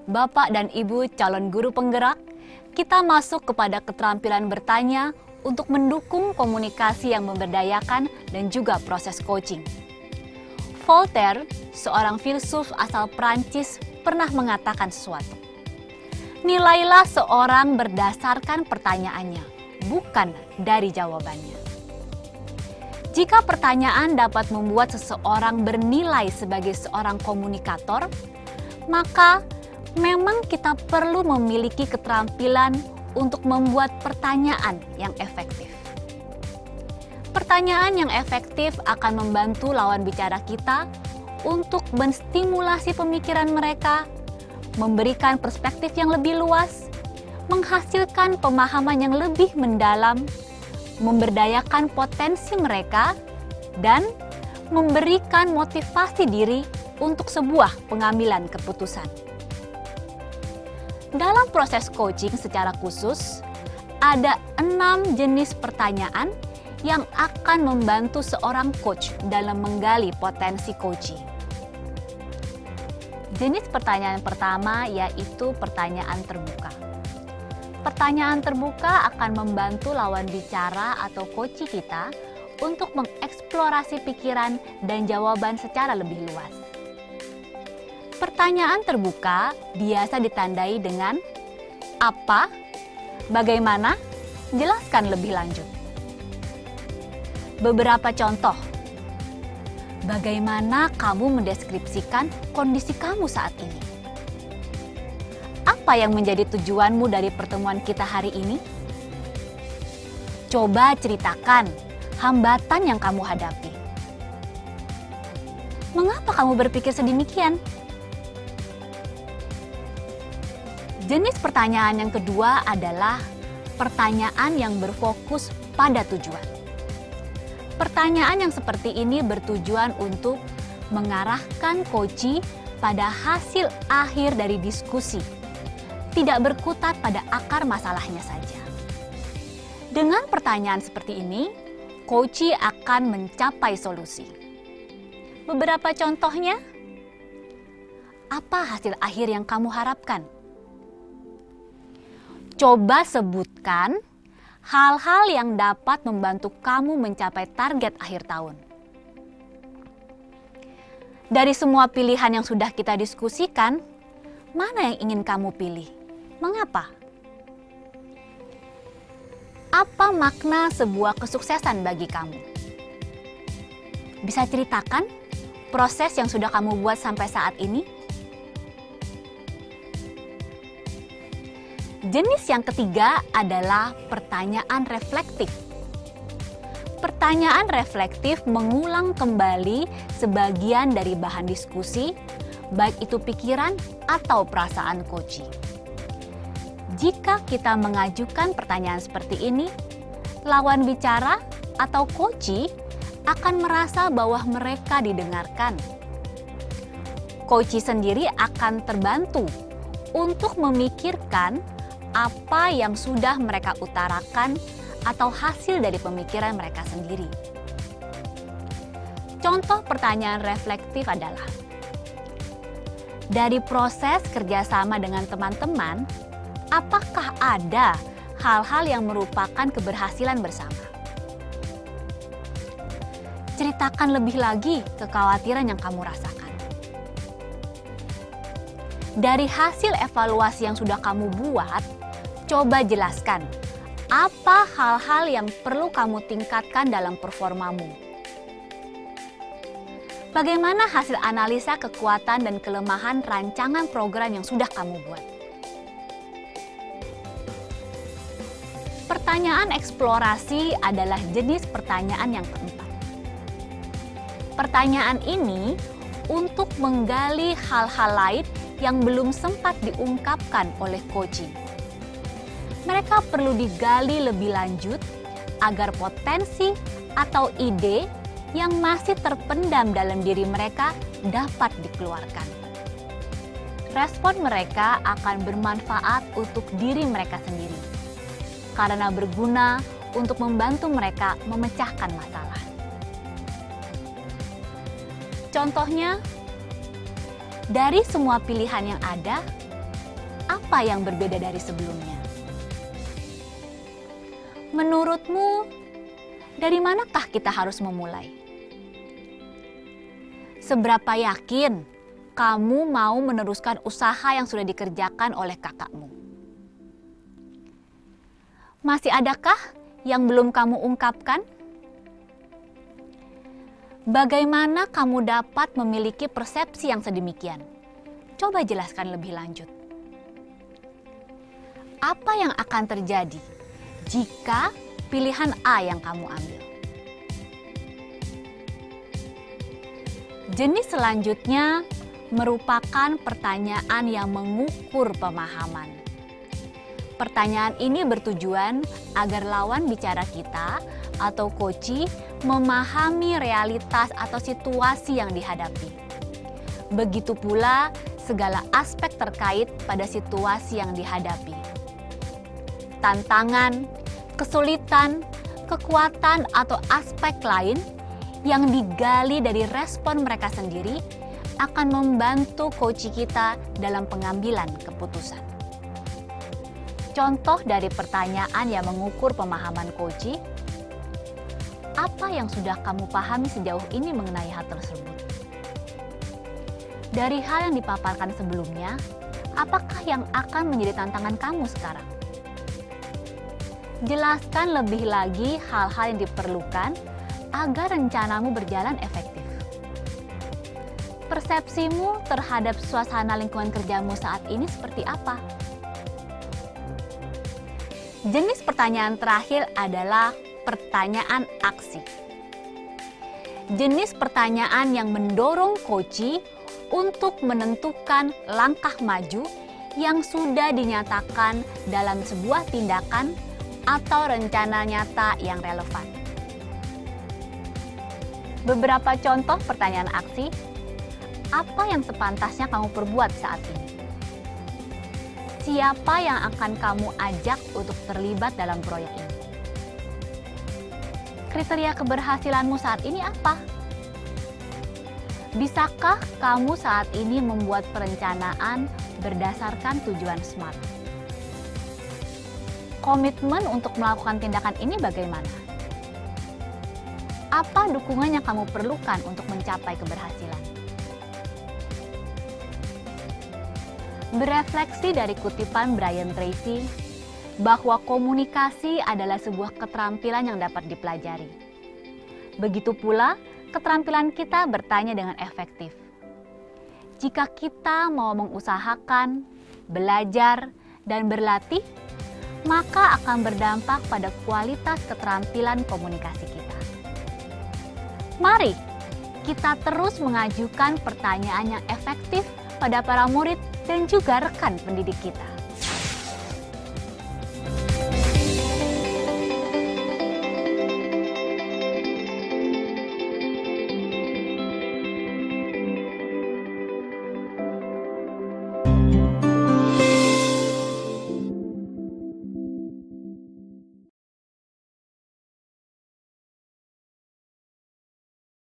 Bapak dan Ibu calon guru penggerak, kita masuk kepada keterampilan bertanya untuk mendukung komunikasi yang memberdayakan dan juga proses coaching. Voltaire, seorang filsuf asal Prancis, pernah mengatakan sesuatu. Nilailah seorang berdasarkan pertanyaannya, bukan dari jawabannya. Jika pertanyaan dapat membuat seseorang bernilai sebagai seorang komunikator, maka memang kita perlu memiliki keterampilan untuk membuat pertanyaan yang efektif. Pertanyaan yang efektif akan membantu lawan bicara kita untuk menstimulasi pemikiran mereka, memberikan perspektif yang lebih luas, menghasilkan pemahaman yang lebih mendalam, memberdayakan potensi mereka, dan memberikan motivasi diri untuk sebuah pengambilan keputusan. Dalam proses coaching secara khusus, ada 6 jenis pertanyaan yang akan membantu seorang coach dalam menggali potensi coaching. Jenis pertanyaan pertama yaitu pertanyaan terbuka. Pertanyaan terbuka akan membantu lawan bicara atau coach kita untuk mengeksplorasi pikiran dan jawaban secara lebih luas. Pertanyaan terbuka biasa ditandai dengan apa, bagaimana, jelaskan lebih lanjut. Beberapa contoh. Bagaimana kamu mendeskripsikan kondisi kamu saat ini? Apa yang menjadi tujuanmu dari pertemuan kita hari ini? Coba ceritakan hambatan yang kamu hadapi. Mengapa kamu berpikir sedemikian? Jenis pertanyaan yang kedua adalah pertanyaan yang berfokus pada tujuan. Pertanyaan yang seperti ini bertujuan untuk mengarahkan coachee pada hasil akhir dari diskusi, tidak berkutat pada akar masalahnya saja. Dengan pertanyaan seperti ini, coachee akan mencapai solusi. Beberapa contohnya, apa hasil akhir yang kamu harapkan? Coba sebutkan hal-hal yang dapat membantu kamu mencapai target akhir tahun. Dari semua pilihan yang sudah kita diskusikan, mana yang ingin kamu pilih? Mengapa? Apa makna sebuah kesuksesan bagi kamu? Bisa ceritakan proses yang sudah kamu buat sampai saat ini? Jenis yang ketiga adalah pertanyaan reflektif. Pertanyaan reflektif mengulang kembali sebagian dari bahan diskusi, baik itu pikiran atau perasaan coachee. Jika kita mengajukan pertanyaan seperti ini, lawan bicara atau coachee akan merasa bahwa mereka didengarkan. Coachee sendiri akan terbantu untuk memikirkan apa yang sudah mereka utarakan atau hasil dari pemikiran mereka sendiri. Contoh pertanyaan reflektif adalah, dari proses kerjasama dengan teman-teman, apakah ada hal-hal yang merupakan keberhasilan bersama? Ceritakan lebih lagi kekhawatiran yang kamu rasakan. Dari hasil evaluasi yang sudah kamu buat, coba jelaskan apa hal-hal yang perlu kamu tingkatkan dalam performamu. Bagaimana hasil analisa kekuatan dan kelemahan rancangan program yang sudah kamu buat? Pertanyaan eksplorasi adalah jenis pertanyaan yang keempat. Pertanyaan ini untuk menggali hal-hal lain yang belum sempat diungkapkan oleh coachee. Mereka perlu digali lebih lanjut agar potensi atau ide yang masih terpendam dalam diri mereka dapat dikeluarkan. Respon mereka akan bermanfaat untuk diri mereka sendiri, karena berguna untuk membantu mereka memecahkan masalah. Contohnya, dari semua pilihan yang ada, apa yang berbeda dari sebelumnya? Menurutmu, dari manakah kita harus memulai? Seberapa yakin kamu mau meneruskan usaha yang sudah dikerjakan oleh kakakmu? Masih adakah yang belum kamu ungkapkan? Bagaimana kamu dapat memiliki persepsi yang sedemikian? Coba jelaskan lebih lanjut. Apa yang akan terjadi jika pilihan A yang kamu ambil? Jenis selanjutnya merupakan pertanyaan yang mengukur pemahaman. Pertanyaan ini bertujuan agar lawan bicara kita atau coachee memahami realitas atau situasi yang dihadapi. Begitu pula segala aspek terkait pada situasi yang dihadapi. Tantangan, kesulitan, kekuatan atau aspek lain yang digali dari respon mereka sendiri akan membantu coachee kita dalam pengambilan keputusan. Contoh dari pertanyaan yang mengukur pemahaman coachee, apa yang sudah kamu pahami sejauh ini mengenai hal tersebut? Dari hal yang dipaparkan sebelumnya, apakah yang akan menjadi tantangan kamu sekarang? Jelaskan lebih lagi hal-hal yang diperlukan agar rencanamu berjalan efektif. Persepsimu terhadap suasana lingkungan kerjamu saat ini seperti apa? Jenis pertanyaan terakhir adalah pertanyaan aksi. Jenis pertanyaan yang mendorong coachee untuk menentukan langkah maju yang sudah dinyatakan dalam sebuah tindakan atau rencana nyata yang relevan. Beberapa contoh pertanyaan aksi, apa yang sepantasnya kamu perbuat saat ini? Siapa yang akan kamu ajak untuk terlibat dalam proyek ini? Kriteria keberhasilanmu saat ini apa? Bisakah kamu saat ini membuat perencanaan berdasarkan tujuan SMART? Komitmen untuk melakukan tindakan ini bagaimana? Apa dukungan yang kamu perlukan untuk mencapai keberhasilan? Berefleksi dari kutipan Brian Tracy bahwa komunikasi adalah sebuah keterampilan yang dapat dipelajari. Begitu pula keterampilan kita bertanya dengan efektif. Jika kita mau mengusahakan, belajar, dan berlatih, maka akan berdampak pada kualitas keterampilan komunikasi kita. Mari kita terus mengajukan pertanyaan yang efektif pada para murid dan juga rekan pendidik kita.